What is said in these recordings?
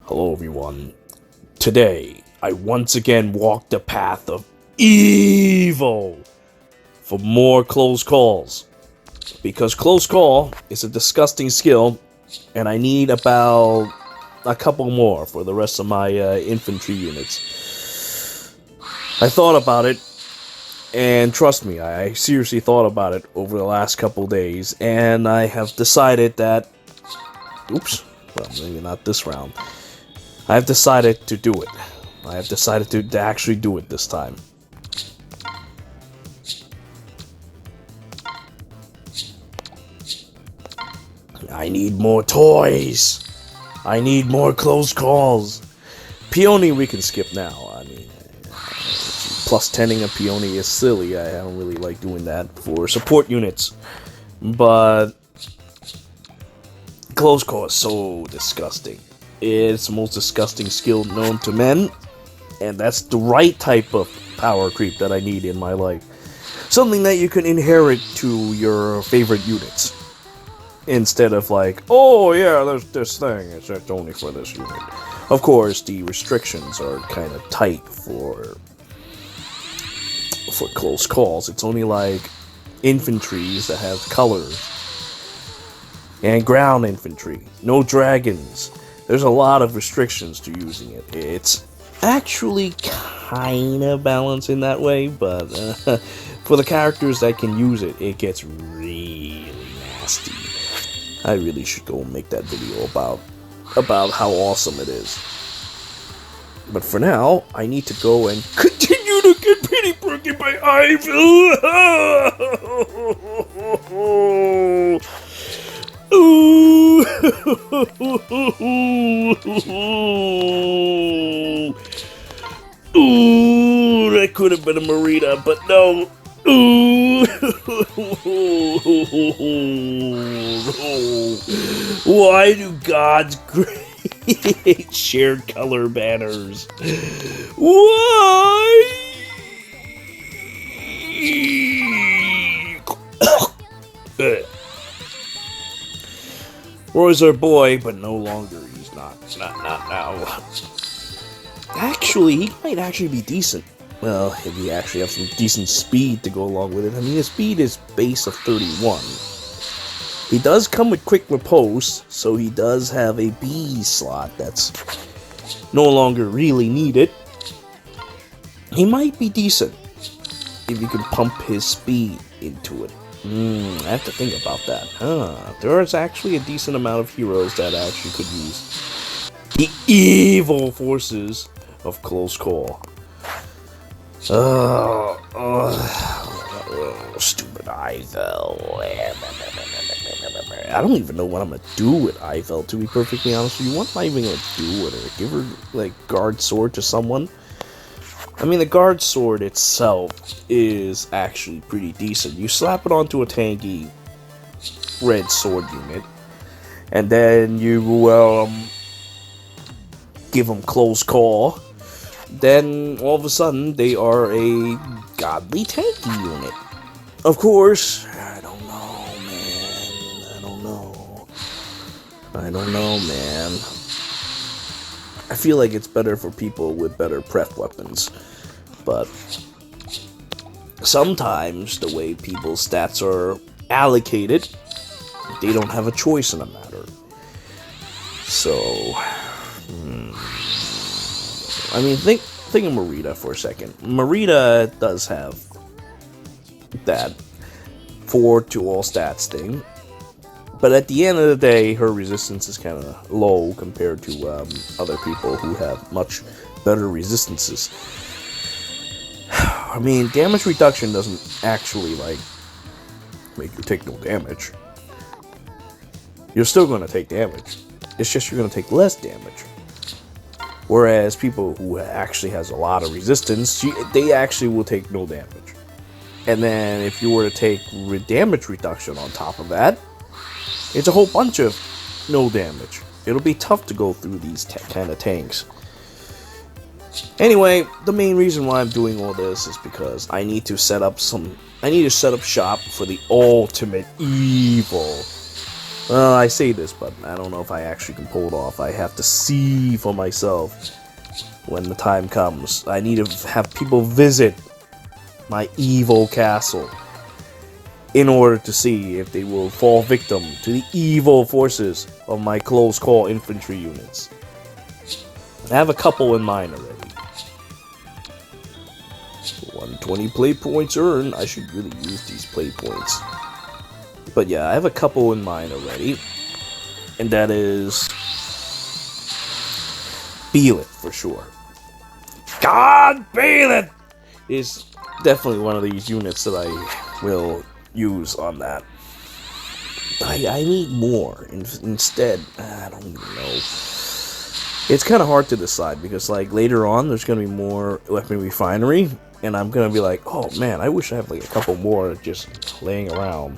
Hello everyone. Today, I once again walked the path of evil for more close calls. Because close call is a disgusting skill, and I need about a couple more for the rest of my infantry units. I thought about it, and trust me, I seriously thought about it over the last couple days, and I have decided that... Oops, well, maybe not this round. I have decided to do it. I have decided to actually do it this time. I need more toys. I need more close calls. Peony we can skip now. I mean, plus 10ing a Peony is silly. I don't really like doing that for support units. But close call is so disgusting. It's the most disgusting skill known to men, and that's the right type of power creep that I need in my life. Something that you can inherit to your favorite units, instead of like, oh yeah, there's this thing, it's just only for this unit. Of course, the restrictions are kind of tight for close calls. It's only like infantries that have colors, and ground infantry, no dragons. There's a lot of restrictions to using it. It's actually kind of balanced in that way, but for the characters that can use it, it gets really nasty. I really should go and make that video about how awesome it is. But for now, I need to go and continue to get pity broken by EYVEL. Ooh. Ooh, that could have been a Mareeta, but no. Ooh. Why do gods create shared color banners? Why? Roy's our boy, but no longer. He's not now. Actually, he might actually be decent. Well, if he actually have some decent speed to go along with it. I mean, his speed is base of 31. He does come with quick repose, so he does have a B slot that's no longer really needed. He might be decent if you can pump his speed into it. I have to think about that. There is actually a decent amount of heroes that actually could use the evil forces of close call. Stupid EYVEL. I don't even know what I'm gonna do with EYVEL, to be perfectly honest with you. What am I even gonna do with her? Give her, like, guard sword to someone? I mean, the guard sword itself is actually pretty decent. You slap it onto a tanky red sword unit, and then you give them close call. Then all of a sudden they are a godly tanky unit. Of course, I don't know, man. I feel like it's better for people with better prep weapons, but sometimes the way people's stats are allocated, they don't have a choice in the matter. So, I mean, think of Mareeta for a second. Mareeta does have that 4 to all stats thing. But at the end of the day, her resistance is kind of low compared to other people who have much better resistances. I mean, damage reduction doesn't actually, like, make you take no damage. You're still going to take damage. It's just you're going to take less damage. Whereas people who actually has a lot of resistance, they actually will take no damage. And then if you were to take damage reduction on top of that, it's a whole bunch of no damage. It'll be tough to go through these kind of tanks. Anyway, the main reason why I'm doing all this is because I need to set up shop for the ultimate evil Well, I say this, but I don't know if I actually can pull it off. I have to see for myself when the time comes. I need to have people visit my evil castle in order to see if they will fall victim to the evil forces of my close call infantry units. I have a couple in mind already. 120 play points earned. I should really use these play points. But yeah, I have a couple in mind already. And that is Beelith for sure. God, Beelith is definitely one of these units that I will use on that. I need more. Instead, I don't even know. It's kind of hard to decide because, like, later on there's going to be more weapon refinery, and I'm going to be like, oh man, I wish I had like a couple more just laying around.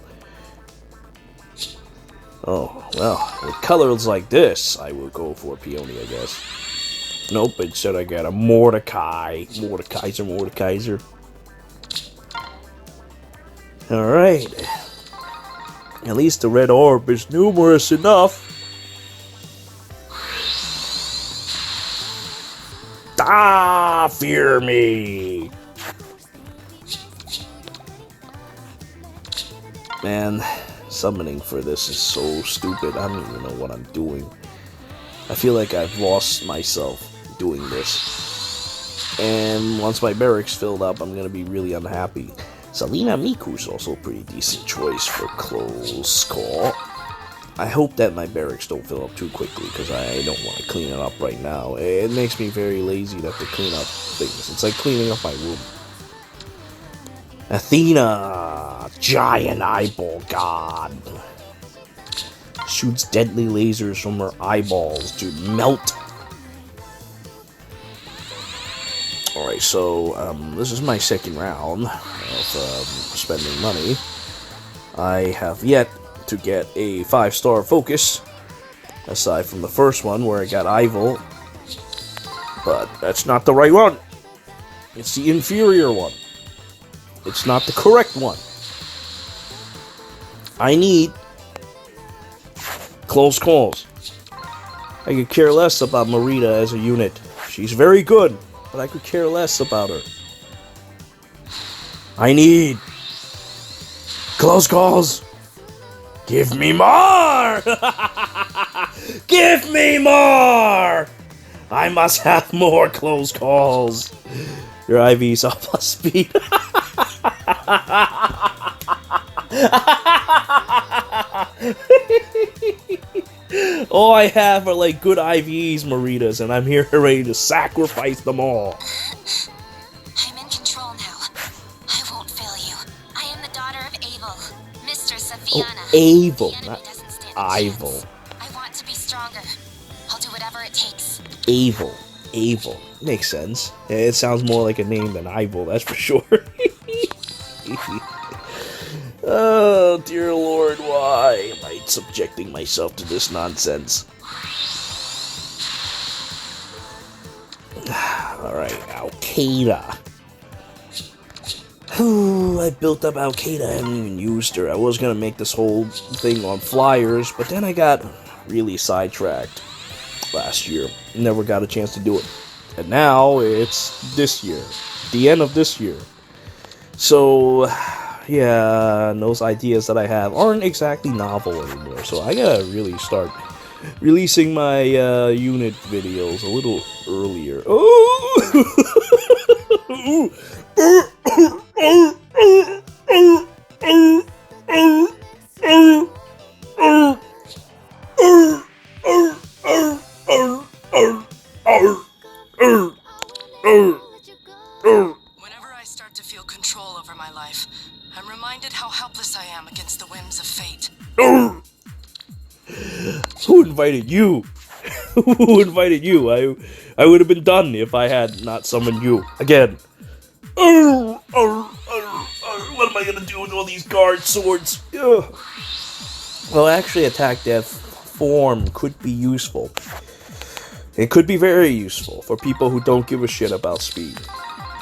Oh, well, with colors like this, I will go for Peony, I guess. Nope, instead I got a Mordecai. Mordekaiser. Alright. At least the red orb is numerous enough. Ah, fear me! Man, summoning for this is so stupid. I don't even know what I'm doing. I feel like I've lost myself doing this. And once my barracks filled up, I'm gonna be really unhappy. Lilina Miku's also a pretty decent choice for close call. I hope that my barracks don't fill up too quickly, because I don't want to clean it up right now. It makes me very lazy to have to clean up things. It's like cleaning up my room. Athena, giant eyeball god. Shoots deadly lasers from her eyeballs to melt. Alright, so this is my second round of spending money. I have yet to get a 5-star focus, aside from the first one where I got EYVEL, but that's not the right one. It's the inferior one. It's not the correct one. I need close calls. I could care less about Mareeta as a unit. She's very good, but I could care less about her. I need close calls. Give me more! Give me more! I must have more close calls. Your IVs are plus speed. All I have are like good IVs, Mareetas, and I'm here ready to sacrifice them all. I'm in control now. I won't fail you. I am the daughter of EYVEL, Mistress of Xian. Oh, EYVEL, not EYVEL. I want to be stronger. I'll do whatever it takes. EYVEL. EYVEL. Makes sense. It sounds more like a name than EYVEL, that's for sure. Oh, dear Lord, why am I subjecting myself to this nonsense? Alright, Al-Qaeda. I built up Al-Qaeda, I haven't even used her. I was gonna make this whole thing on flyers, but then I got really sidetracked last year. Never got a chance to do it. And now it's this year. The end of this year. So, yeah, those ideas that I have aren't exactly novel anymore. So I gotta really start releasing my unit videos a little earlier. Whenever I start to feel control over my life, I'm reminded how helpless I am against the whims of fate. Who invited you? Who invited you? I would have been done if I had not summoned you again. What am I gonna do with all these guard swords? Ugh. Well, actually, attack death form could be useful. It could be very useful for people who don't give a shit about speed.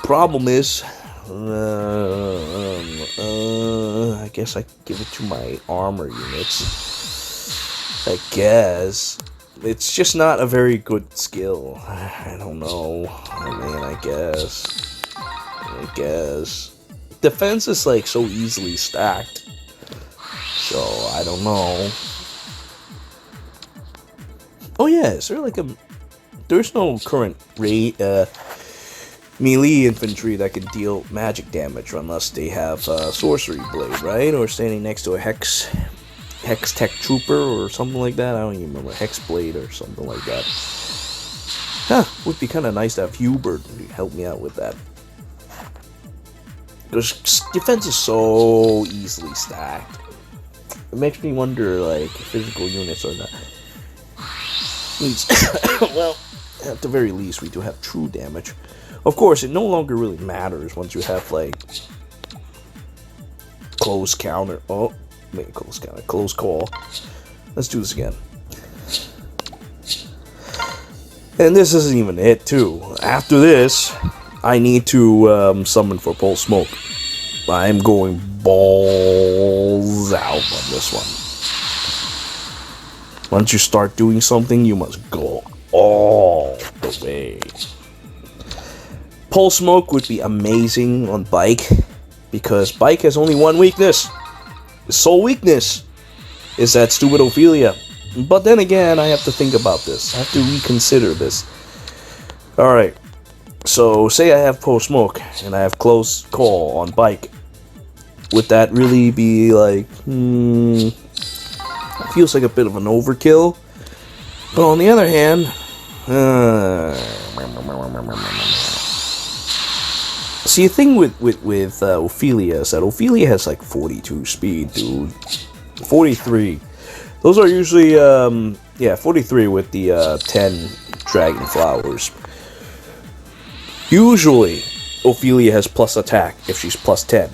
Problem is, I guess I give it to my armor units. I guess. It's just not a very good skill. I don't know. I mean, I guess. Defense is like so easily stacked. So, I don't know. Oh yeah, is there like a... There's no current melee infantry that can deal magic damage unless they have sorcery blade, right? Or standing next to a hex tech trooper or something like that. I don't even remember. Hex blade or something like that. Huh, would be kind of nice to have Hubert help me out with that. Because defense is so easily stacked. It makes me wonder, like, physical units are not... Well, at the very least, we do have true damage. Of course, it no longer really matters once you have, like, close counter. Oh, wait, close counter. Close call. Let's do this again. And this isn't even it, too. After this, I need to summon for Pulse Smoke. I'm going balls out on this one. Once you start doing something, you must go all the way. Pulse Smoke would be amazing on Bike, because Bike has only one weakness. His sole weakness is that stupid Ophelia. But then again, I have to think about this. I have to reconsider this. Alright, so say I have Pulse Smoke, and I have Close Call on Bike. Would that really be like, feels like a bit of an overkill. But on the other hand, see, the thing with Ophelia is that Ophelia has like 42 speed, dude. 43. Those are usually, 43 with the 10 dragon flowers. Usually, Ophelia has plus attack if she's plus 10.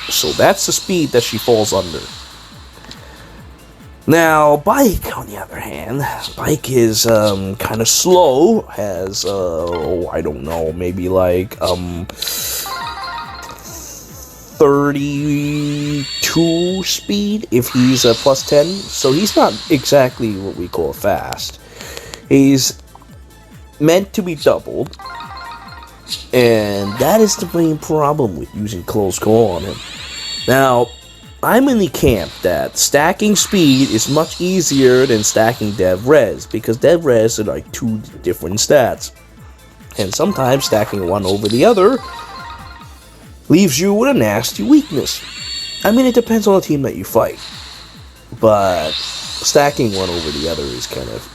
So that's the speed that she falls under. Now, Bike, on the other hand, Bike is kind of slow. Has, I don't know, maybe like 32 speed if he's a plus 10. So he's not exactly what we call fast. He's meant to be doubled. And that is the main problem with using Close Call on him. Now, I'm in the camp that stacking speed is much easier than stacking Dev Res, because Dev Res are like two different stats. And sometimes stacking one over the other leaves you with a nasty weakness. I mean, it depends on the team that you fight. But stacking one over the other is kind of...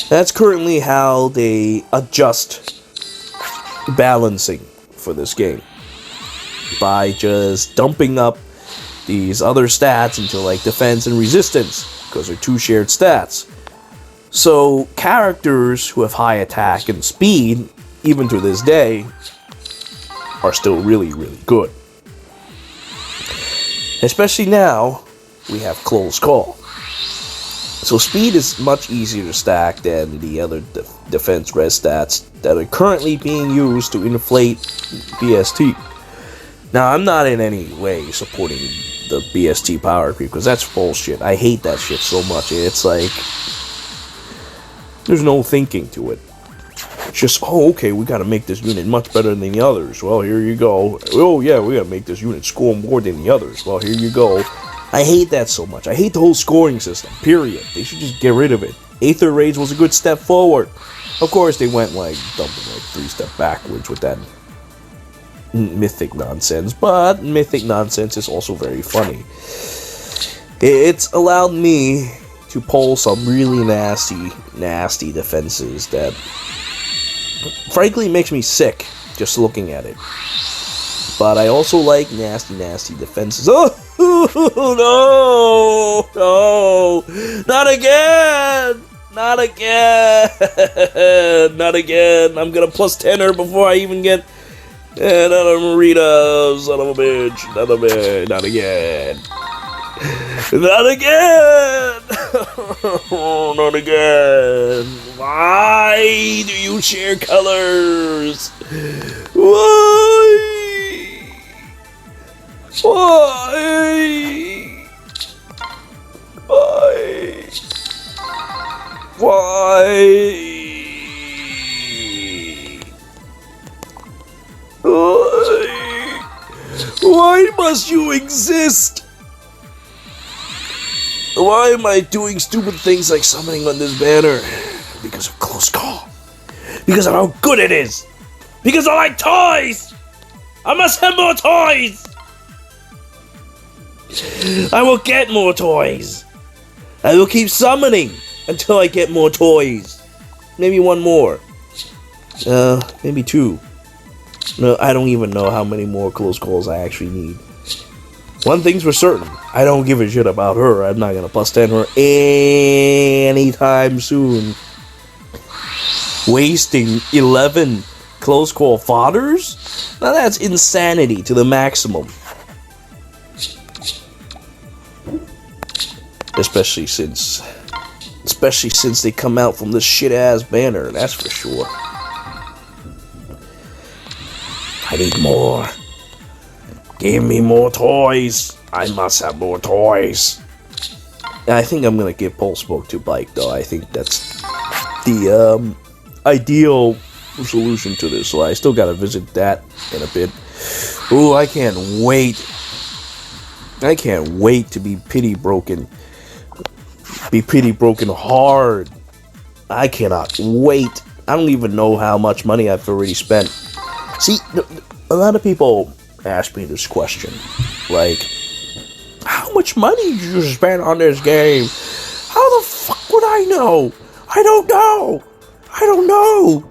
That's currently how they adjust balancing for this game, by just dumping up these other stats into like defense and resistance, because they're two shared stats. So characters who have high attack and speed, even to this day, are still really, really good. Especially now, we have Close Call. So speed is much easier to stack than the other defense res stats that are currently being used to inflate BST. Now, I'm not in any way supporting the BST power creep, because that's bullshit. I hate that shit so much. It's like, there's no thinking to it. It's just, oh, okay, we gotta make this unit much better than the others. Well, here you go. Oh, yeah, we gotta make this unit score more than the others. Well, here you go. I hate that so much. I hate the whole scoring system, period. They should just get rid of it. Aether Raids was a good step forward. Of course, they went like dumping like 3 steps backwards with that mythic nonsense, but mythic nonsense is also very funny. It's allowed me to pull some really nasty defenses that frankly makes me sick just looking at it. But I also like nasty defenses. Oh no, not again! Not again! Not again! I'm gonna plus 10 her before I even get another Mareeta, son of a bitch. Not again. Not again! Not again! Why do you share colors? Why? Why? Why? Why? Why must you exist? Why am I doing stupid things like summoning on this banner? Because of close call. Because of how good it is. Because I like toys. I must have more toys. I will get more toys. I will keep summoning until I get more toys. Maybe one more. Maybe two. No, I don't even know how many more close calls I actually need. One thing's for certain, I don't give a shit about her. I'm not gonna plus 10 her anytime soon. Wasting 11 close call fodders? Now that's insanity to the maximum. Especially since they come out from this shit ass banner, that's for sure. I need more. Give me more toys. I must have more toys. I think I'm gonna give Pulse Smoke to Bike though. I think that's the ideal solution to this. So I still gotta visit that in a bit. Ooh, I can't wait. I can't wait to be pity broken. Be pity broken hard. I cannot wait. I don't even know how much money I've already spent. See, a lot of people ask me this question, like, how much money did you spend on this game? How the fuck would I know? I don't know. I don't know.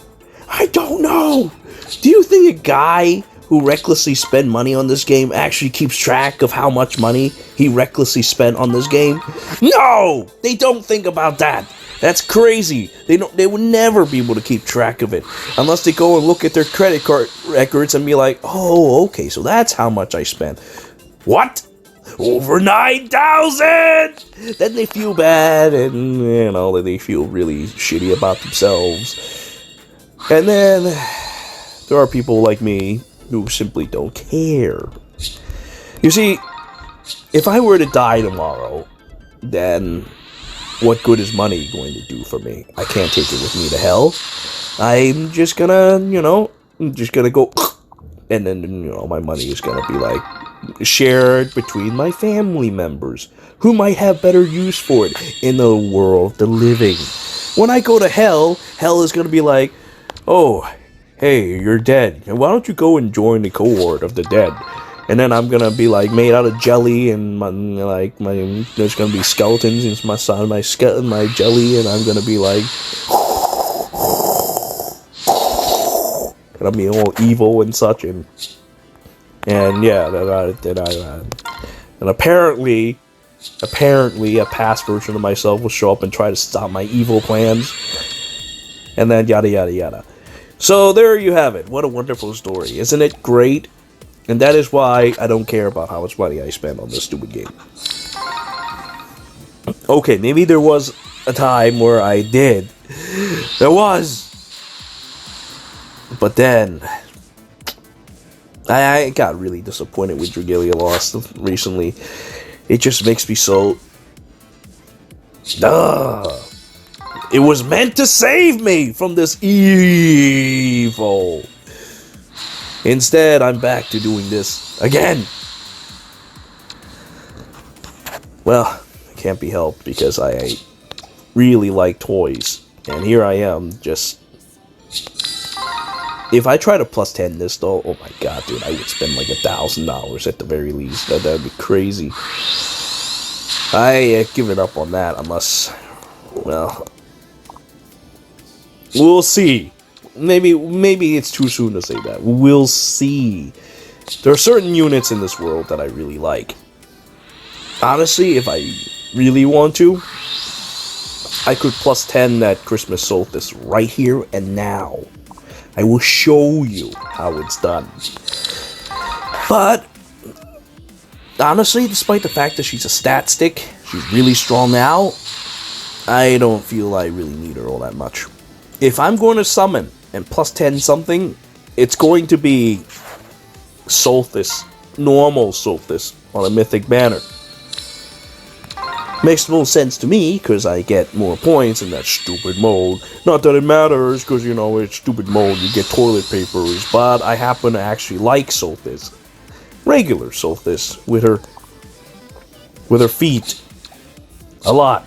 I don't know. Do you think a guy who recklessly spent money on this game actually keeps track of how much money he recklessly spent on this game? No! They don't think about that. That's crazy. They would never be able to keep track of it unless they go and look at their credit card records and be like, oh, okay, so that's how much I spent. What? Over 9,000! Then they feel bad and, you know, they feel really shitty about themselves. And then there are people like me who simply don't care. You see, if I were to die tomorrow, then what good is money going to do for me? I can't take it with me to hell. I'm just gonna, go, and then, my money is gonna be, like, shared between my family members, who might have better use for it in the world of the living. When I go to hell, hell is gonna be like, oh, hey, you're dead. Why don't you go and join the cohort of the dead? And then I'm gonna be like made out of jelly, and there's gonna be skeletons in my jelly, and I'm gonna be like, gonna be all evil and such, and yeah, and apparently a past version of myself will show up and try to stop my evil plans, and then yada yada yada. So there you have it. What a wonderful story, isn't it great? And that is why I don't care about how much money I spend on this stupid game. Okay, maybe there was a time where I did. There was. But then I got really disappointed with Dragalia Lost recently. It just makes me so... It was meant to save me from this evil. Instead, I'm back to doing this again. Well, it can't be helped because I really like toys. And here I am, just... If I try to plus 10 this though, oh my god, dude, I would spend like $1,000 at the very least. That'd be crazy. I give it up on that unless, well, we'll see. Maybe it's too soon to say that. We'll see. There are certain units in this world that I really like. Honestly, if I really want to, I could plus 10 that Christmas Solstice right here and now. I will show you how it's done. But honestly, despite the fact that she's a stat stick, she's really strong now, I don't feel I really need her all that much. If I'm going to summon and plus 10 something, it's going to be Solstice normal Solstice on a mythic banner. Makes no sense to me, because I get more points in that stupid mode. Not that it matters, because, you know, it's stupid mode, you get toilet papers, but I happen to actually like Solstice. Regular Solstice, with her feet. A lot.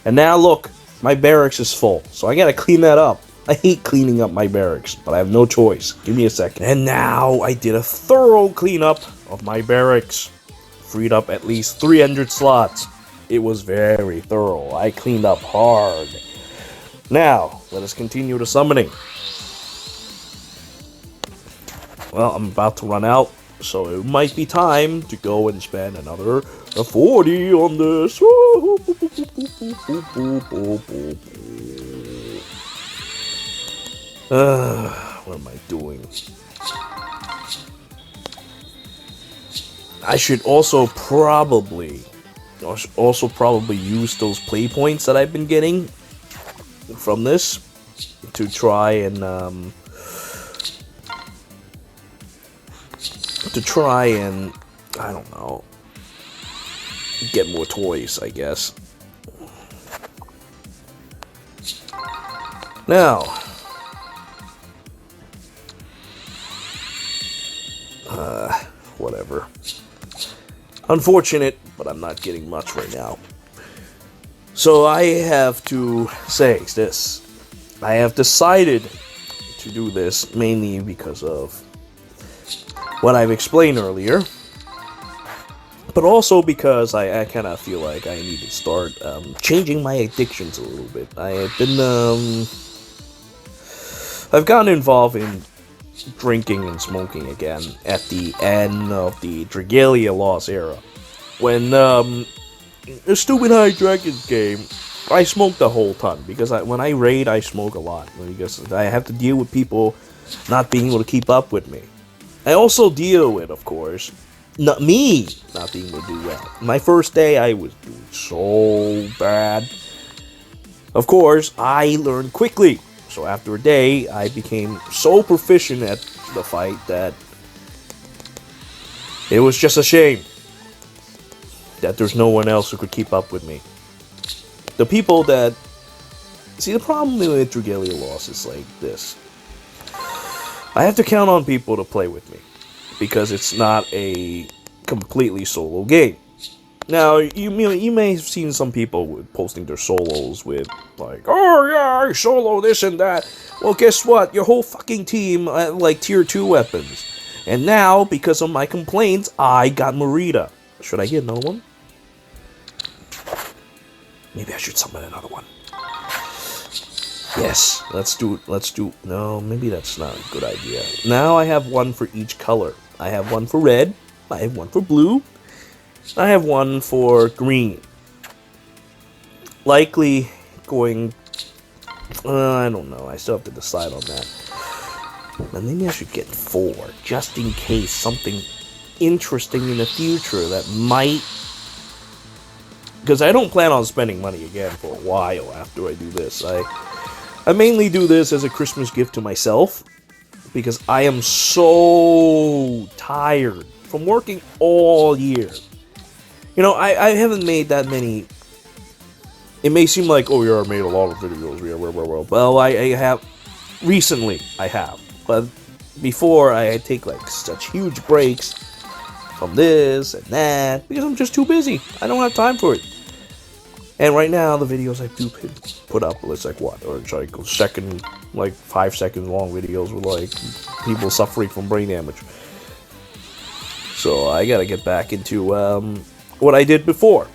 And now look, my barracks is full, so I gotta clean that up. I hate cleaning up my barracks, but I have no choice. Give me a second. And now I did a thorough cleanup of my barracks. Freed up at least 300 slots. It was very thorough. I cleaned up hard. Now, let us continue the summoning. Well, I'm about to run out, so it might be time to go and spend another 40 on this. What am I doing? I should also probably use those play points that I've been getting from this to try and I don't know, get more toys, I guess. Now, whatever. Unfortunate, but I'm not getting much right now. So I have to say this. I have decided to do this mainly because of what I've explained earlier, but also because I kind of feel like I need to start changing my addictions a little bit. I have been I've gotten involved in drinking and smoking again at the end of the Dragalia Lost era. When the stupid High Dragons game, I smoked a whole ton, because when I raid, I smoke a lot, because I have to deal with people not being able to keep up with me. I also deal with, of course, not being able to do well. My first day, I was doing so bad. Of course, I learned quickly. So after a day, I became so proficient at the fight that it was just a shame that there's no one else who could keep up with me. The people that... See, the problem with Dragalia Lost is like this. I have to count on people to play with me, because it's not a completely solo game. Now, you may have seen some people posting their solos with, like, oh yeah, I solo this and that. Well, guess what? Your whole fucking team had, like, tier 2 weapons. And now, because of my complaints, I got Mareeta. Should I get another one? Maybe I should summon another one. Yes, let's do... No, maybe that's not a good idea. Now I have one for each color. I have one for red. I have one for blue. I have one for green. Likely going... I don't know. I still have to decide on that. But maybe I should get 4, just in case something interesting in the future that might... Because I don't plan on spending money again for a while after I do this. I mainly do this as a Christmas gift to myself, because I am so tired from working all year. You know, I haven't made that many... It may seem like, oh yeah, I made a lot of videos. Well, I have... Recently, I have. But before, I take like such huge breaks from this and that, because I'm just too busy. I don't have time for it. And right now, the videos I do put up, it's like what? Or it's like 5 seconds long videos with like people suffering from brain damage. So I gotta get back into what I did before.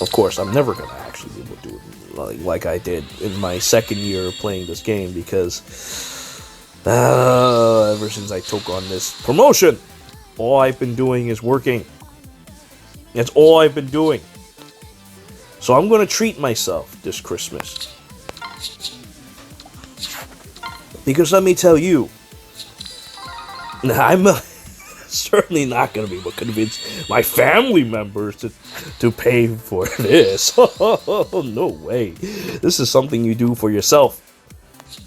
Of course, I'm never gonna actually be able to do it like I did in my second year of playing this game, because ever since I took on this promotion, all I've been doing is working. That's all I've been doing. So I'm going to treat myself this Christmas. Because let me tell you, I'm certainly not going to be able to convince my family members to pay for this. No way. This is something you do for yourself.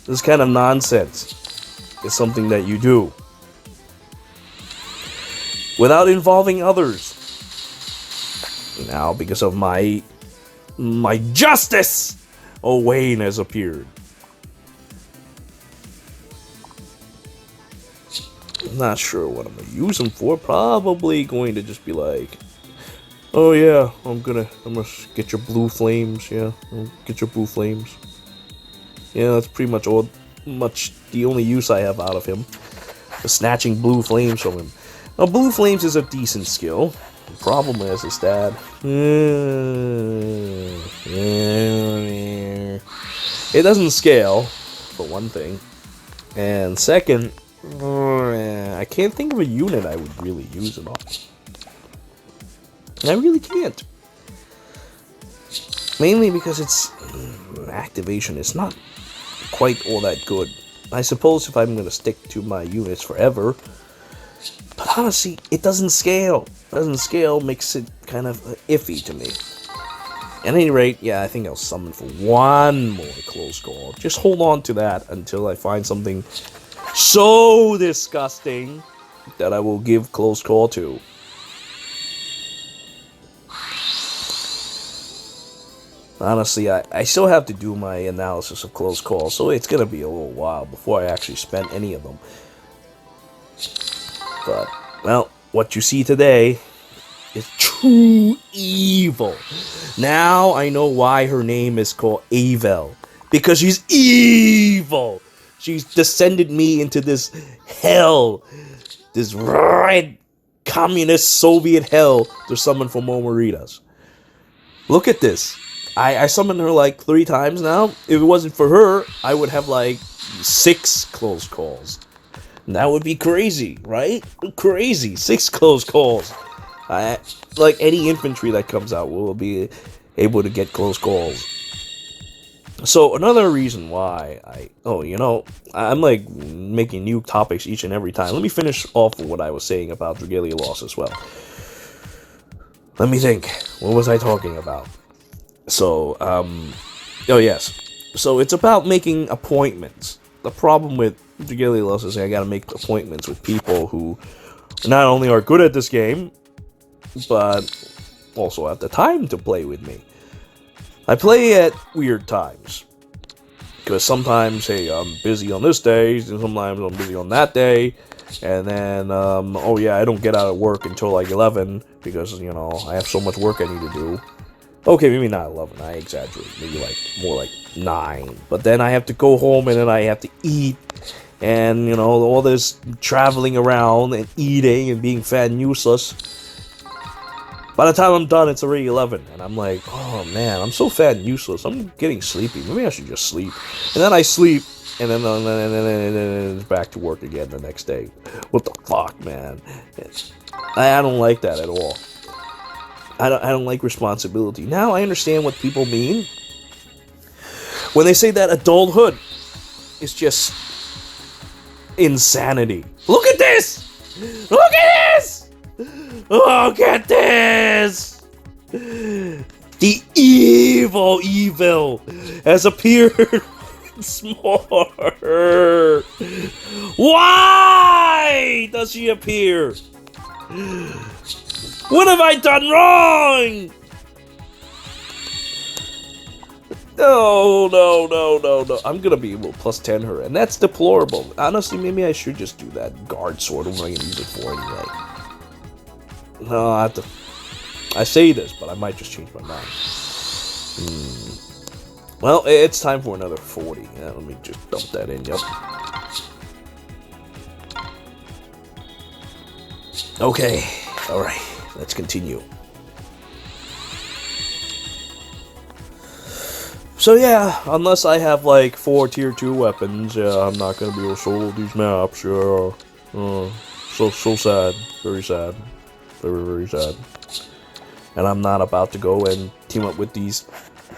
This kind of nonsense is something that you do. without involving others. Now, because of my justice, Owain has appeared. I'm not sure what I'm gonna use him for. Probably going to just be like, oh yeah, I'm gonna get your blue flames. Yeah, get your blue flames. Yeah, that's pretty much the only use I have out of him. Snatching blue flames from him. Now, blue flames is a decent skill. The problem is that it doesn't scale, for one thing, and second, I can't think of a unit I would really use it on. I really can't. Mainly because its activation is not quite all that good. I suppose if I'm going to stick to my units forever, but honestly, it doesn't scale. It doesn't scale, makes it kind of iffy to me. At any rate, yeah, I think I'll summon for one more close call. Just hold on to that until I find something so disgusting that I will give close call to. Honestly, I still have to do my analysis of close calls, so it's going to be a little while before I actually spend any of them. But, well, what you see today is true evil. Now I know why her name is called EYVEL. Because she's evil. She's descended me into this hell. This red communist Soviet hell to summon for more Mareetas. Look at this. I summoned her like 3 times now. If it wasn't for her, I would have like 6 close calls. And that would be crazy, right? Crazy. 6 close calls. Like any infantry that comes out will be able to get close calls. So another reason why I'm like making new topics each and every time. Let me finish off with what I was saying about Regalia loss as well. Let me think. What was I talking about? So, oh yes. So it's about making appointments. The problem with Regalia loss is I gotta make appointments with people who not only are good at this game, but also have the time to play with me. I play at weird times. Because sometimes, hey, I'm busy on this day, and sometimes I'm busy on that day, and then, oh yeah, I don't get out of work until like 11, because, you know, I have so much work I need to do. Okay, maybe not 11, I exaggerate, maybe like, more like 9. But then I have to go home, and then I have to eat, and, you know, all this traveling around, and eating, and being fat and useless. By the time I'm done, it's already 11, and I'm like, oh man, I'm so fat and useless, I'm getting sleepy, maybe I should just sleep. And then I sleep, and then it's back to work again the next day. What the fuck, man? I don't like that at all. I don't like responsibility. Now I understand what people mean when they say that adulthood is just insanity. Look at this! Look at this! Look at this! The evil has appeared once more. Why does she appear? What have I done wrong? No. I'm gonna be able to plus 10 her, and that's deplorable. Honestly, maybe I should just do that guard sword. What am I gonna use it for anyway? No, I say this, but I might just change my mind. Well, it's time for another 40. Yeah, let me just dump that in, yep. Okay, alright, let's continue. So yeah, unless I have like 4 tier 2 weapons, yeah, I'm not gonna be able to solo these maps, yeah. So sad, very sad. Very sad. And I'm not about to go and team up with these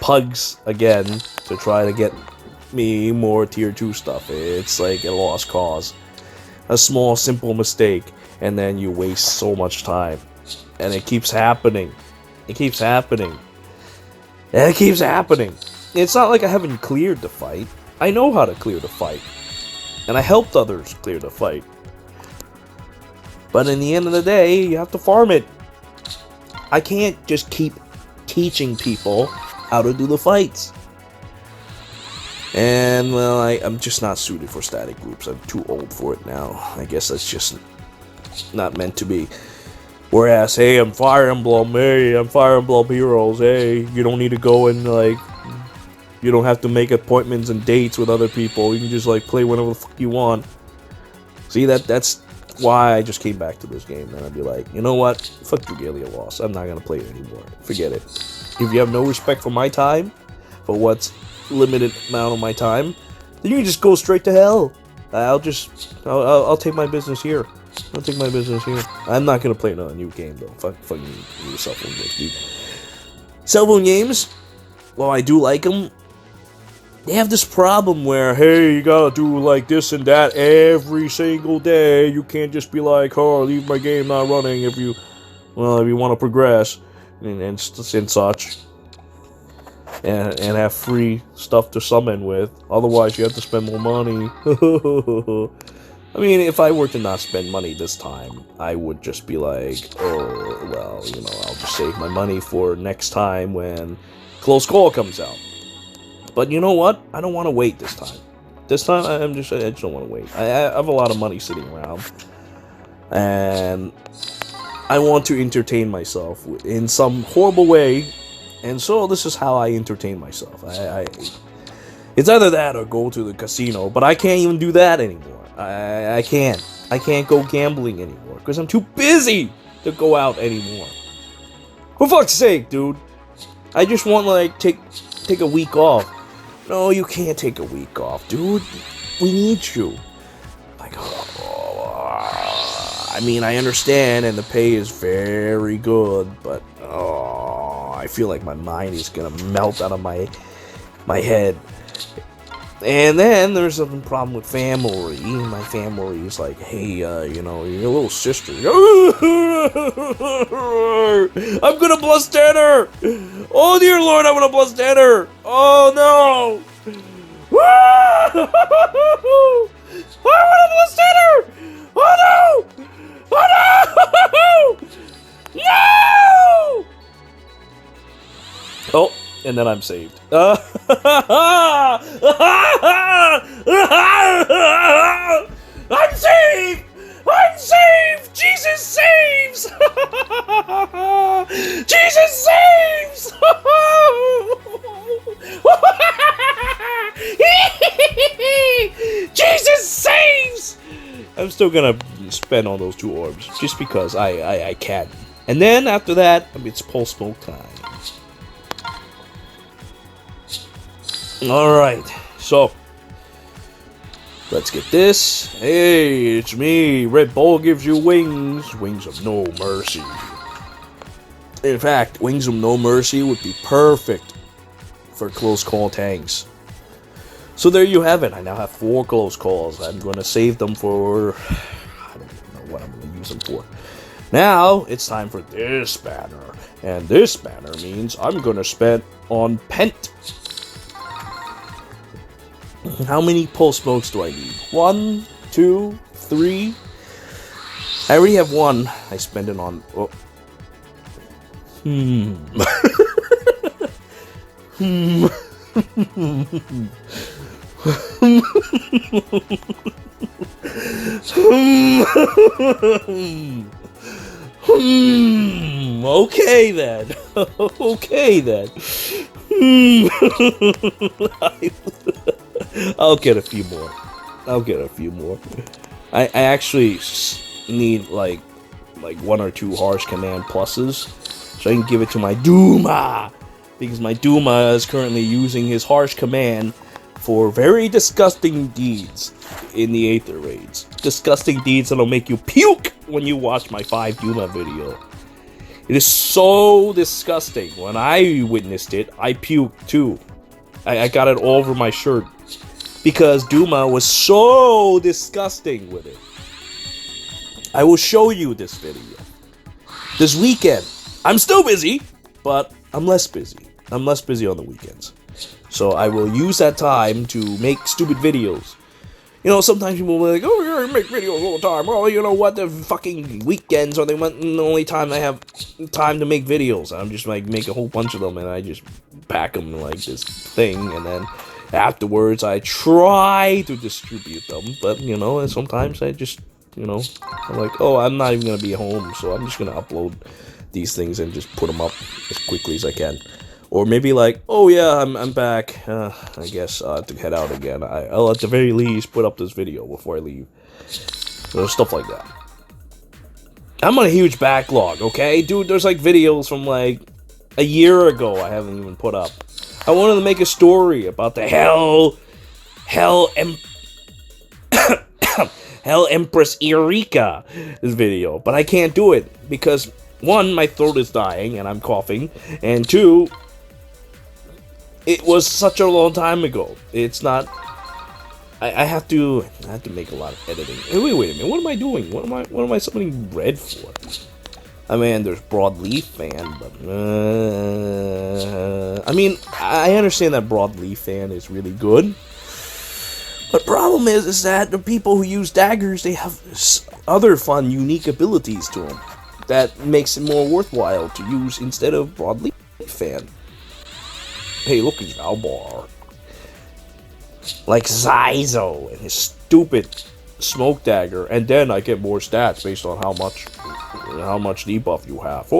pugs again to try to get me more tier 2 stuff. It's like a lost cause. A small, simple mistake, and then you waste so much time. And it keeps happening. It keeps happening. And it keeps happening. It's not like I haven't cleared the fight. I know how to clear the fight. And I helped others clear the fight. But in the end of the day, you have to farm it. I can't just keep teaching people how to do the fights. And, well, I'm just not suited for static groups. I'm too old for it now. I guess that's just not meant to be. Whereas, hey, I'm Fire Emblem, hey, I'm Fire Emblem Heroes, hey, you don't need to go and, like, you don't have to make appointments and dates with other people. You can just, like, play whenever the fuck you want. See, that's why I just came back to this game, and I'd be like, you know what? Fuck Dragalia Lost. I'm not gonna play it anymore. Forget it. If you have no respect for my time, for what's limited amount of my time, then you can just go straight to hell. I'll take my business here. I'll take my business here. I'm not gonna play another new game though. Fucking new cell phone games, dude. Cell phone games, while I do like them, they have this problem where, hey, you gotta do like this and that every single day. You can't just be like, oh, leave my game not running if you want to progress and such. And have free stuff to summon with. Otherwise, you have to spend more money. I mean, if I were to not spend money this time, I would just be like, oh, well, you know, I'll just save my money for next time when Close Call comes out. But you know what? I don't want to wait this time. This time, I just don't want to wait. I have a lot of money sitting around. And I want to entertain myself in some horrible way. And so this is how I entertain myself. It's either that or go to the casino, but I can't even do that anymore. I can't go gambling anymore because I'm too busy to go out anymore. For fuck's sake, dude. I just want to like take a week off. No, you can't take a week off, dude. We need you. Like, I mean, I understand, and the pay is very good, but I feel like my mind is gonna melt out of my head. And then there's a problem with family. My family is like, hey, you know, your little sister. I'm gonna blast her! Oh dear Lord, I'm gonna blast her! Oh no! I'm gonna blast her! Oh no! Oh no! No! Oh, and then I'm saved. I'm saved! I'm saved! Jesus saves! Jesus saves! Jesus saves! I'm still gonna spend all those 2 orbs just because I can. And then after that, it's Pulse Smoke time. Alright, so let's get this. Hey, it's me. Red Bull gives you wings. Wings of no mercy. In fact, Wings of no mercy would be perfect for close call tanks. So there you have it. I now have 4 close calls. I'm going to save them for... I don't know what I'm going to use them for. Now, it's time for this banner. And this banner means I'm going to spend on Pent. How many Pulse Smokes do I need? 1, 2, 3. I already have 1. I spend it on... Oh. Okay then. Okay then. I'll get a few more. I actually need like 1 or 2 harsh command pluses, so I can give it to my Duma, because my Duma is currently using his harsh command for very disgusting deeds in the Aether raids. Disgusting deeds that'll make you puke when you watch my 5 Duma video. It is so disgusting. When I witnessed it, I puked too. I got it all over my shirt. Because Duma was so disgusting with it. I will show you this video. This weekend. I'm still busy, but I'm less busy. I'm less busy on the weekends. So I will use that time to make stupid videos. You know, sometimes people will be like, oh, you make videos all the time. Well, you know what, the fucking weekends are the only time I have time to make videos. I'm just like, make a whole bunch of them, and I just pack them like this thing, and then afterwards I try to distribute them, but, you know, and sometimes I just, you know, I'm like, oh, I'm not even going to be home, so I'm just going to upload these things and just put them up as quickly as I can. Or maybe like, oh yeah, I'm back. I guess I have to head out again. I'll at the very least put up this video before I leave. So stuff like that. I'm on a huge backlog, okay? Dude, there's like videos from like a year ago I haven't even put up. I wanted to make a story about the Hell Empress Eureka video, but I can't do it because 1, my throat is dying and I'm coughing, and 2, it was such a long time ago. It's not. I have to make a lot of editing. Hey, wait a minute. What am I doing? What am I summoning red for? I mean, there's Broadleaf Fan, but I mean, I understand that Broadleaf Fan is really good. But problem is that the people who use daggers, they have other fun, unique abilities to them that makes it more worthwhile to use instead of Broadleaf Fan. Hey, look, it's Valbar. Like Zyzo and his stupid smoke dagger, and then I get more stats based on how much debuff you have.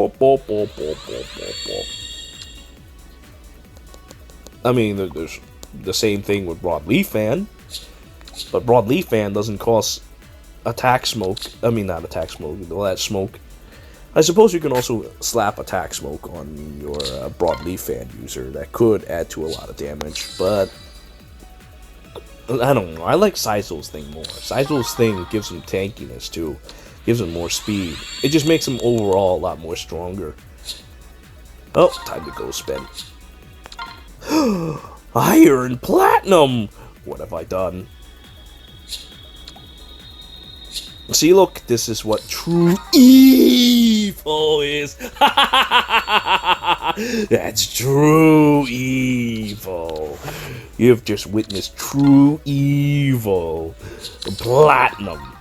I mean, there's the same thing with Broadleaf Fan, but Broadleaf Fan doesn't cost attack smoke. I mean, not attack smoke, all that smoke. I suppose you can also slap attack smoke on your Broadleaf Fan user. That could add to a lot of damage, but I don't know. I like Saizo's thing more. Saizo's thing gives him tankiness too. Gives him more speed. It just makes him overall a lot more stronger. Oh, time to go spend. Iron Platinum! What have I done? See, look, this is what true evil is. That's true evil. You've just witnessed true evil. Platinum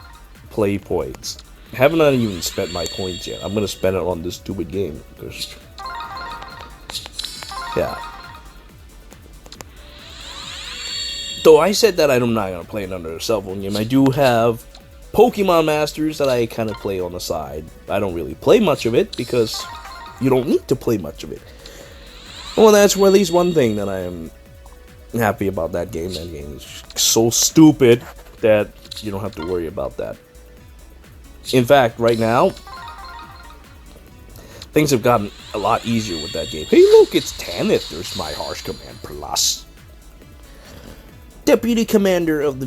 play points. I haven't even spent my points yet. I'm gonna spend it on this stupid game. Because, yeah. Though I said that I'm not gonna play it under a cell phone game, I do have Pokemon Masters that I kind of play on the side. I don't really play much of it because you don't need to play much of it. Well, that's at least one thing that I am happy about that game. That game is so stupid that you don't have to worry about that. In fact, right now, things have gotten a lot easier with that game. Hey, look, it's Tanith. There's my Harsh Command Plus. Deputy Commander of the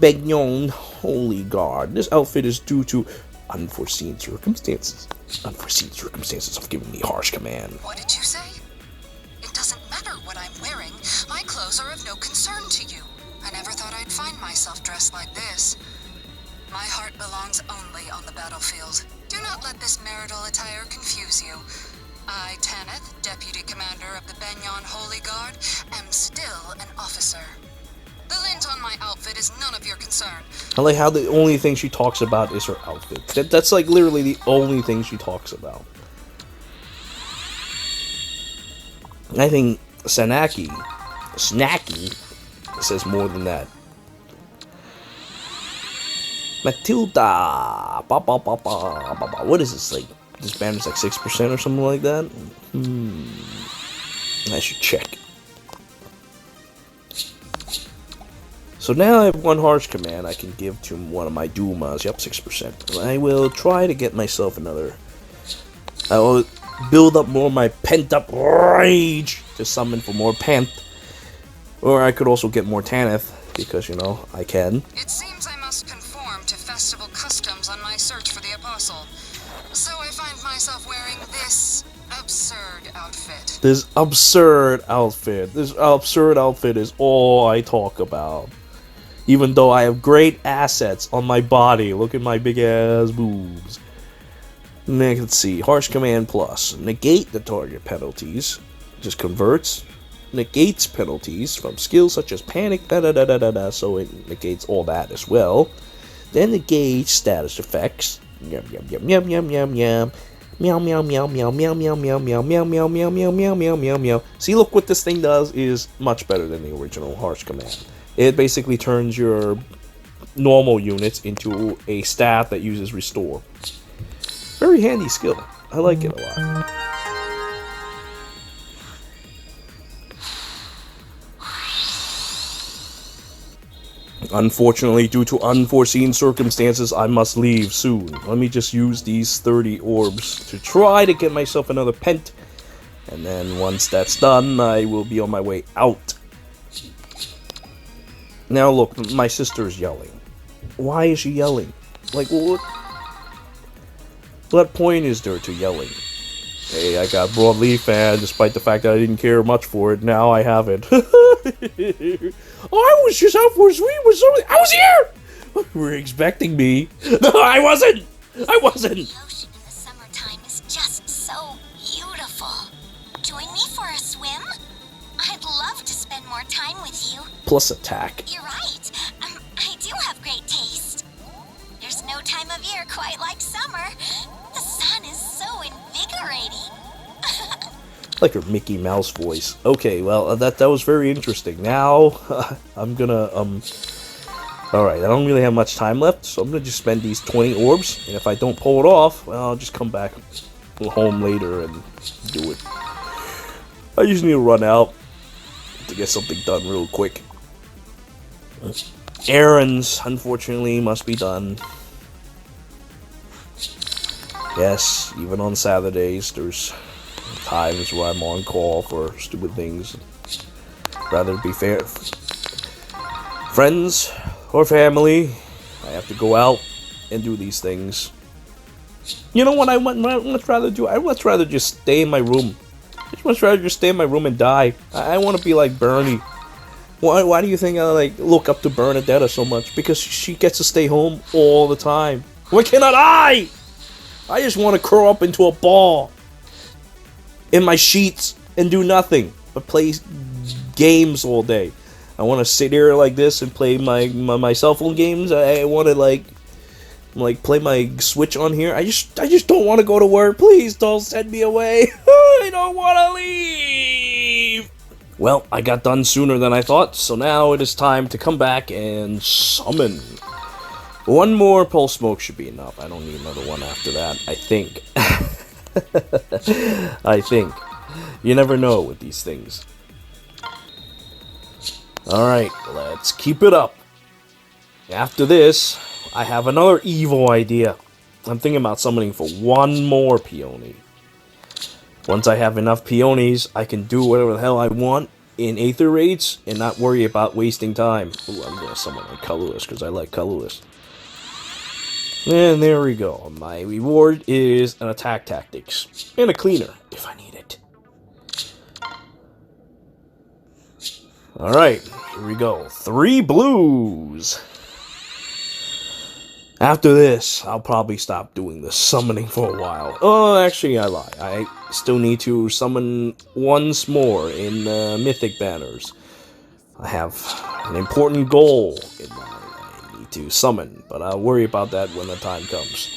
Peony Holy Guard. This outfit is due to unforeseen circumstances. Unforeseen circumstances have given me Harsh Command. What did you say? It doesn't matter what I'm wearing. My clothes are of no concern to you. I never thought I'd find myself dressed like this. My heart belongs only on the battlefield. Do not let this marital attire confuse you. I, Tanith, Deputy Commander of the Peony Holy Guard, am still an officer. The lint on my outfit is none of your concern. I like how the only thing she talks about is her outfit. That's like literally the only thing she talks about. I think Snacky says more than that. Matilda. What is this, like? This banner's like 6% or something like that? I should check. So now I have one Harsh Command I can give to one of my Dumas. Yep, 6%. I will try to get myself another. I will build up more of my pent-up rage to summon for more Pent. Or I could also get more Tanith, because, you know, I can. It seems I must conform to festival customs on my search for the Apostle. So I find myself wearing this absurd outfit. This absurd outfit. This absurd outfit is all I talk about. Even though I have great assets on my body. Look at my big ass boobs. Let's see. Harsh Command Plus. Negate the target penalties. Just converts. negates penalties from skills such as panic, so it negates all that as well. Then negates status effects. Yum yum yum yum yum yum yum. Meow meow meow meow meow meow meow meow meow meow meow meow meow meow meow meow. See, look, what this thing does is much better than the original harsh command. It basically turns your normal units into a staff that uses restore. Very handy skill. I like it a lot. Unfortunately, due to unforeseen circumstances, I must leave soon. Let me just use these 30 orbs to try to get myself another Pent. And then once that's done, I will be on my way out. Now look, my sister's yelling. Why is she yelling? Like, what point is there to yelling? Hey, I got Broadleaf, and despite the fact that I didn't care much for it, now I have it. I was just out for a swim with somebody. I was here! You were expecting me. No, I wasn't! I wasn't! The ocean in the summertime is just so beautiful. Join me for a swim? I'd love to spend more time with you. Plus attack. You're right. I do have great taste. There's no time of year quite like summer. The sun is so invigorating. Like her Mickey Mouse voice. Okay, well, that was very interesting. Now, I'm gonna, alright, I don't really have much time left, so I'm gonna just spend these 20 orbs, and if I don't pull it off, well, I'll just come back home later and do it. I just need to run out to get something done real quick. Errands, unfortunately, must be done. Yes, even on Saturdays, there's times where I'm on call for stupid things. Rather be fair, friends or family, I have to go out and do these things. You know what I would much rather do? I'd much rather just stay in my room. I'd much rather just stay in my room and die. I want to be like Bernie. Why do you think I look up to Bernadetta so much? Because she gets to stay home all the time. Why cannot I? I just want to curl up into a ball in my sheets and do nothing but play games all day. I want to sit here like this and play my cell phone games. I want to like play my Switch on here. I just don't want to go to work. Please don't send me away. I don't want to leave. Well, I got done sooner than I thought, so now it is time to come back and summon. One more Pulse Smoke should be enough. I don't need another one after that, I think. I think. You never know with these things. Alright, let's keep it up. After this, I have another evil idea. I'm thinking about summoning for one more Peony. Once I have enough Peonies, I can do whatever the hell I want in Aether raids and not worry about wasting time. Ooh, I'm going to summon a colorless because I like colorless. And there we go. My reward is an attack tactics. And a cleaner, if I need it. Alright, here we go. 3 blues. After this, I'll probably stop doing the summoning for a while. Oh, actually, I lie. I still need to summon once more in Mythic Banners. I have an important goal in mind I need to summon, but I'll worry about that when the time comes.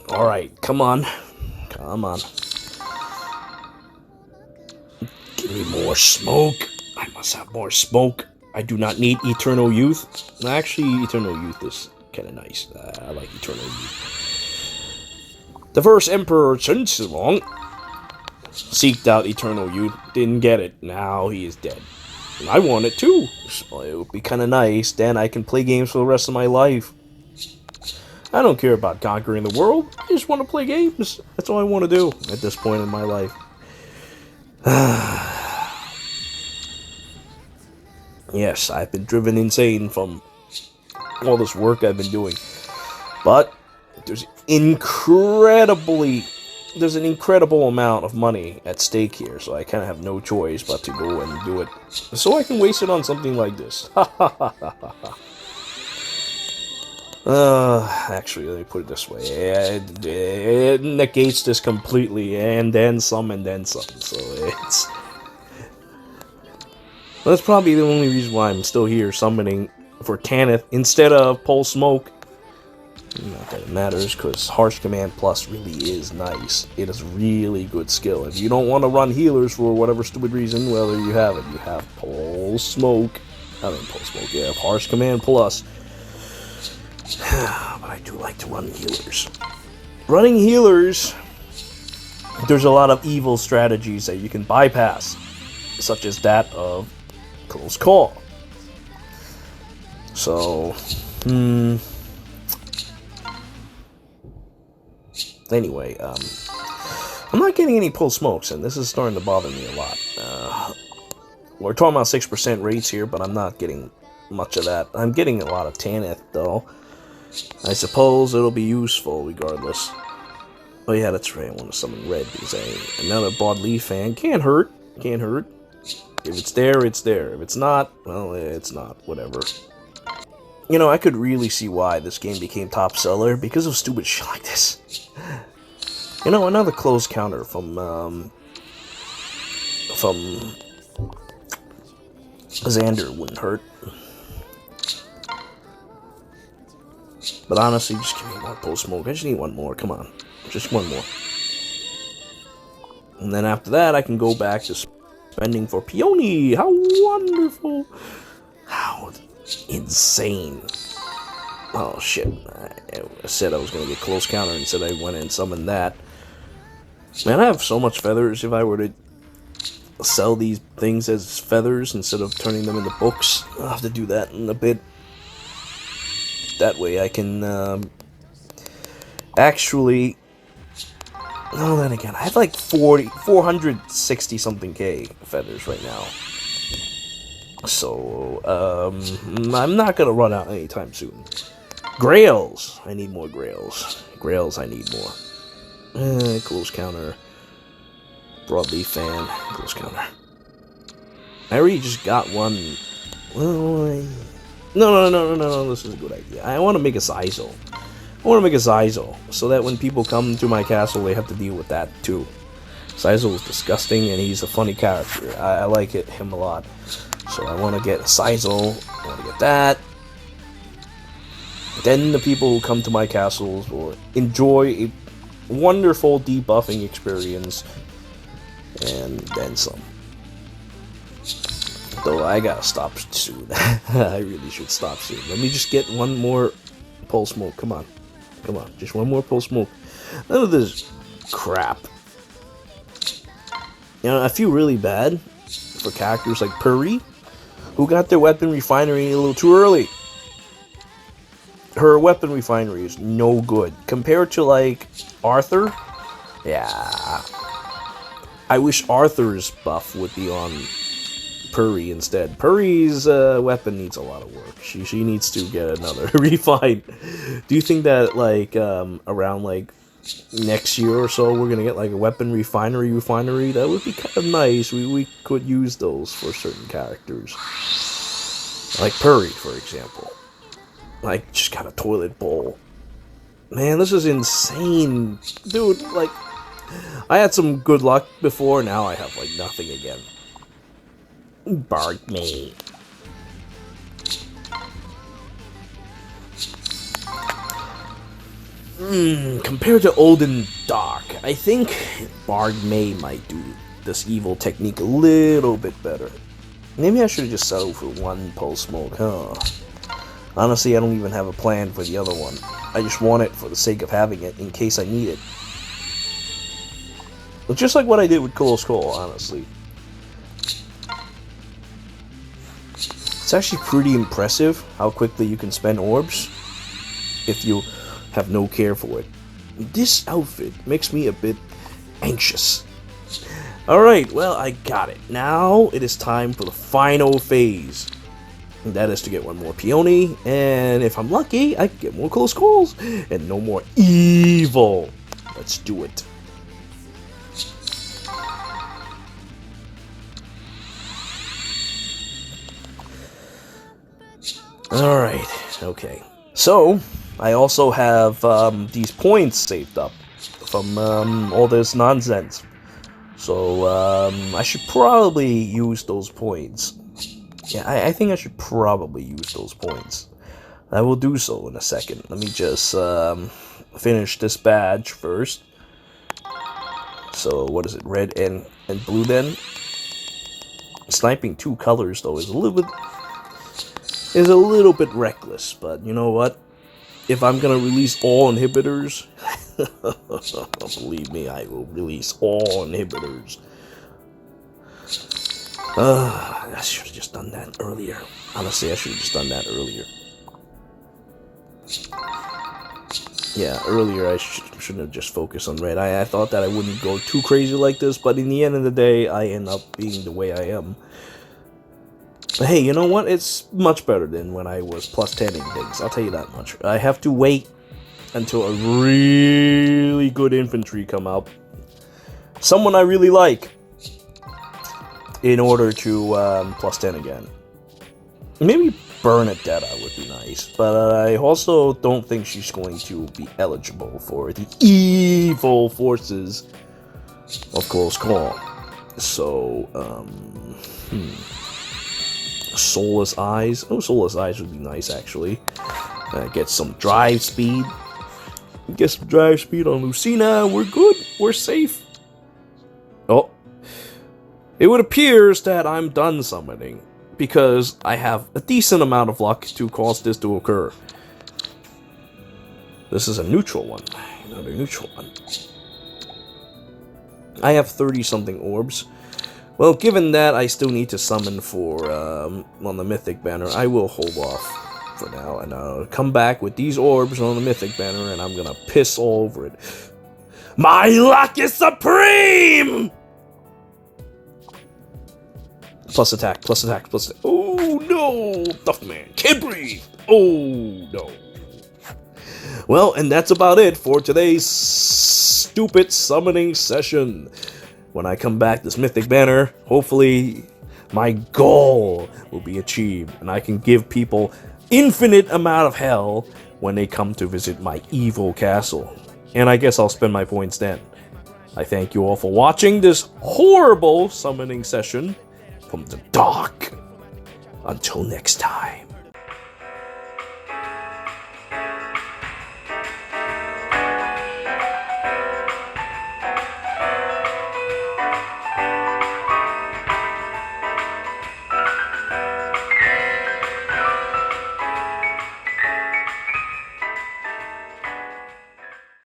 Alright, come on. Come on. Give me more smoke. I must have more smoke. I do not need Eternal Youth. Actually, Eternal Youth is kind of nice. I like Eternal Youth. The first Emperor Chen Silong seeked out Eternal Youth. Didn't get it. Now he is dead. And I want it too. So it would be kind of nice. Then I can play games for the rest of my life. I don't care about conquering the world. I just want to play games. That's all I want to do at this point in my life. Yes, I've been driven insane from all this work I've been doing. But there's an incredible amount of money at stake here, so I kind of have no choice but to go and do it. So I can waste it on something like this. Actually, let me put it this way. It negates this completely, and then some, so it's... That's probably the only reason why I'm still here summoning for Tanith instead of Pulse Smoke. Not that it matters, because Harsh Command Plus really is nice. It is really good skill. If you don't want to run healers for whatever stupid reason, well, there you have it. You have Pulse Smoke. Pulse Smoke, yeah, Harsh Command Plus. But I do like to run healers. Running healers, there's a lot of evil strategies that you can bypass, such as that of Close Call. So, anyway, I'm not getting any Pulse Smokes, and this is starting to bother me a lot. We're talking about 6% rates here, but I'm not getting much of that. I'm getting a lot of Tanith, though. I suppose it'll be useful regardless. Oh yeah, that's right, I want to summon red, because another Broadleaf fan can't hurt. Can't hurt. If it's there, it's there. If it's not, well, it's not. Whatever. You know, I could really see why this game became top seller, because of stupid shit like this. You know, another close counter from Xander wouldn't hurt. But honestly, just give me more Pulse Smoke. I just need one more. Come on. Just one more. And then after that, I can go back to spending for Peony. How wonderful. How insane. Oh, shit. I said I was going to get close counter and said I went and summoned that. Man, I have so much feathers. If I were to sell these things as feathers instead of turning them into books, I'll have to do that in a bit. That way I can actually... No, then again, I have like 460 something K feathers right now. So, I'm not gonna run out anytime soon. Grails! I need more Grails. Grails, I need more. Close counter. Broadleaf fan. Close counter. I already just got one. Well, No, this is a good idea. I want to make a Zyzo. So that when people come to my castle, they have to deal with that too. Zyzo is disgusting, and he's a funny character. I like him a lot. So I want to get a Zyzo. I want to get that. Then the people who come to my castles will enjoy a wonderful debuffing experience. And then some. Though I gotta stop soon. I really should stop soon. Let me just get one more Pulse Smoke. Come on. Just one more Pulse Smoke. None of this crap. You know, I feel really bad for characters like Puri, who got their weapon refinery a little too early. Her weapon refinery is no good. Compared to, like, Arthur, yeah. I wish Arthur's buff would be on Puri instead. Puri's weapon needs a lot of work. She needs to get another refine. Do you think that, like, around, like, next year or so, we're gonna get, like, a weapon refinery? That would be kind of nice. We could use those for certain characters. Like Puri, for example. Like, just got a toilet bowl. Man, this is insane. Dude, like, I had some good luck before, now I have, like, nothing again. Bark me. Compared to Old and Dark, I think Barg May might do this evil technique a little bit better. Maybe I should have just settled for one Pulse Smoke, huh? Honestly, I don't even have a plan for the other one. I just want it for the sake of having it, in case I need it. It's just like what I did with Close Call, honestly. It's actually pretty impressive how quickly you can spend orbs if you have no care for it. This outfit makes me a bit anxious. Alright, well, I got it. Now it is time for the final phase. And that is to get one more Peony, and if I'm lucky, I can get more Close Calls, and no more evil. Let's do it. Alright, okay. So, I also have these points saved up from all this nonsense. So I should probably use those points. Yeah, I think I should probably use those points. I will do so in a second. Let me just finish this badge first. So what is it? Red and blue then? Sniping 2 colors though is a little bit reckless, but you know what? If I'm gonna release all inhibitors, believe me, I will release all inhibitors. I should have just done that earlier. Honestly, I should have just done that earlier. Yeah, earlier I shouldn't have just focused on red. I thought that I wouldn't go too crazy like this, but in the end of the day, I end up being the way I am. But hey, you know what? It's much better than when I was plus 10ing things. I'll tell you that much. I have to wait until a really good infantry come out. Someone I really like. In order to plus 10 again. Maybe Bernadetta would be nice. But I also don't think she's going to be eligible for the evil forces of Close Call. So, Soulless Eyes. Oh, Soulless Eyes would be nice, actually. Get some drive speed. Get some drive speed on Lucina. We're good. We're safe. Oh. It would appears that I'm done summoning. Because I have a decent amount of luck to cause this to occur. This is a neutral one. Another neutral one. I have 30-something orbs. Well, given that I still need to summon for on the Mythic Banner, I will hold off for now, and I'll come back with these orbs on the Mythic Banner, and I'm gonna piss all over it. My luck is supreme! Plus attack, plus attack, plus attack. Oh no! Duffman, can't breathe! Oh no. Well, and that's about it for today's stupid summoning session. When I come back this Mythic Banner, hopefully my goal will be achieved, and I can give people infinite amount of hell when they come to visit my evil castle. And I guess I'll spend my points then. I thank you all for watching this horrible summoning session from the dark. Until next time.